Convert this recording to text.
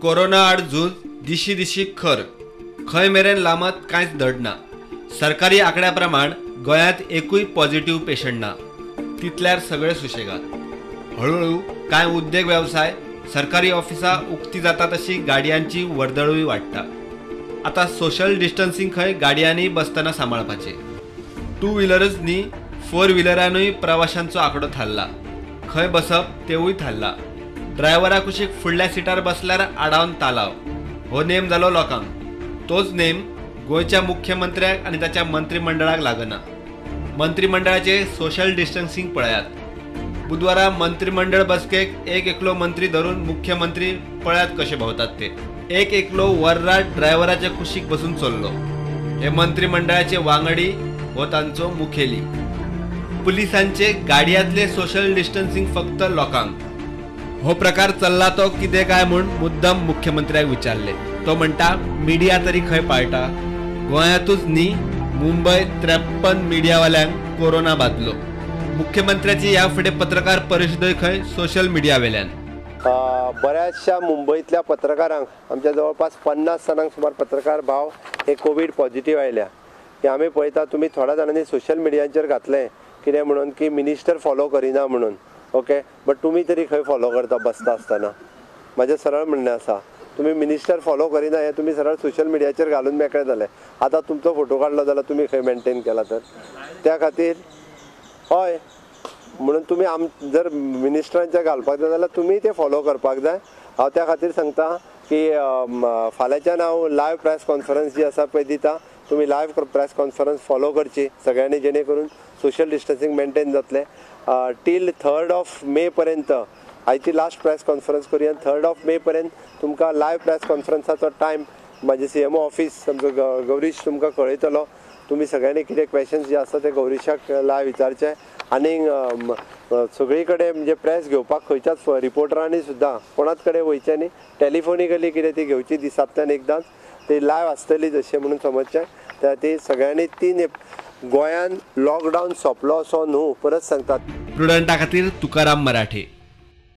Corona आड झूज दिशी दिशी खर खंय मेरेन लामत कांयच दडना। सरकारी आंकड्याप्रमाण गोंयांत एकूय पॉझिटिव्ह पेशंट ना, तितल्यार सगळे सुशेगाद। हळूहळू कांय उद्देग वेवसाय सरकारी ऑफिसां उक्ती जाता तशी गाडयांची वर्दळूय वाडटा। आता सोशल डिस्टन्सिंग खंय गाडयांनी बसतना सांबाळपाचे। टू व्हिलरच न्ही, फोर व्हिलरांनूय प्रवाशांचो आंकडो थारला। खंय बसप तेवूय थारला। ड्रायव्हरा कुशीक फुडल्या सिटार बसल्यार आडावन तालाव हो नेम जालो लोकांक। तोच नेम गोंयच्या मुख्यमंत्र्याक आनी ताच्या मंत्रिमंडळाक लागना। मंत्रिमंडळाचे सोशल डिस्टन्सिंग पळयात। बुधवारा मंत्रिमंडळ बसकेक एक एकलो मंत्री धरून मुख्यमंत्री पळयात कशे भोंवतात ते। एक एकलो वर्राट ड्रायव्हराच्या कुशीक बसून चल्लो। हे मंत्रिमंडळाचे वांगडी हो तांचो मुखेली। पुलिसांचे गाडयांतले सोशल डिस्टन्सिंग फक्त लोकांक। हो प्रकार चल्ला तो कितें काय म्हूण मुद्दम मुख्यमंत्र्याक विचारले। तो म्हणटा मिडिया तरी खंय पाळटा। गोंयांतूच न्ही, मुंबयत 53 मिडियावाल्यांक कोरोना बादलो। मुख्यमंत्र्याची ह्या फुडें पत्रकार परिशदय खंय सोशल मिडिया वेल्यान। बऱ्याचशा मुंबईतल्या पत्रकारांक आमच्या जवळपास 50 जणांक सुमार पत्रकार भाव हे कोविड पॉझिटिव्ह आयल्या। हे आमी पळयता, तुम्ही थोड्या जाणांनी सोशल मिडियाचेर घातले कितें म्हणून की मिनिस्टर फॉलो करिना म्हणून। ओके, बट तुम्ही तरी खंय फॉलो करता बसता आसतना? माझे सरळ म्हणणें आसा, तुम्ही मिनिस्टर फॉलो करिना हे तुम्ही सरळ सोशल मिडियाचेर घालून मेकळे जाले। आता तुमचो फोटो काडलो जाल्यार तुम्ही खंय मेंटेन केला तर त्या खातीर हय म्हणून तुम्ही जर मिनिस्टरांचे घालपाक जाय जाल्यार तुम्ही ते फॉलो करपाक जाय। हांव त्या खातीर सांगता की फाल्यांच्यान हांव लायव्ह प्रेस कॉन्फरन्स जी आसा पळय दिता, तुम्ही लायव्ह प्रेस कॉन्फरन्स फॉलो करची सगळ्यांनी, जेणे करून सोशल डिस्टन्सिंग मेंटेन जातले। टील 3 मे पर्यंत आयची लास्ट प्रेस कॉन्फरन्स करूया। 3 मे पर्यंत तुमकां लायव्ह प्रेस कॉन्फरन्साचो टायम माझे CMO ऑफिस आमचो गौरीश तुमकां कळयतलो। तुम्ही सगळ्यांनी कितें क्वेश्चन्स जे आसा ते गौरीशाक लायव्ह विचारचे। आनी सगळी कडेन म्हणजे प्रेस घेवपाक खंयच्याच रिपोर्टरांनी सुद्दां कोणाच कडेन वयचें न्ही। टेलिफोनिकली कितें ती घेवची दिसांतल्यान एकदांच, ती लायव्ह आसतली जशें म्हणून समजचें। त्या ती सगळ्यांनी गोंयान लॉकडावन सोंपलो असो न्हू, परत सांगतात। प्रुडंटा खातीर तुकाराम मराठे।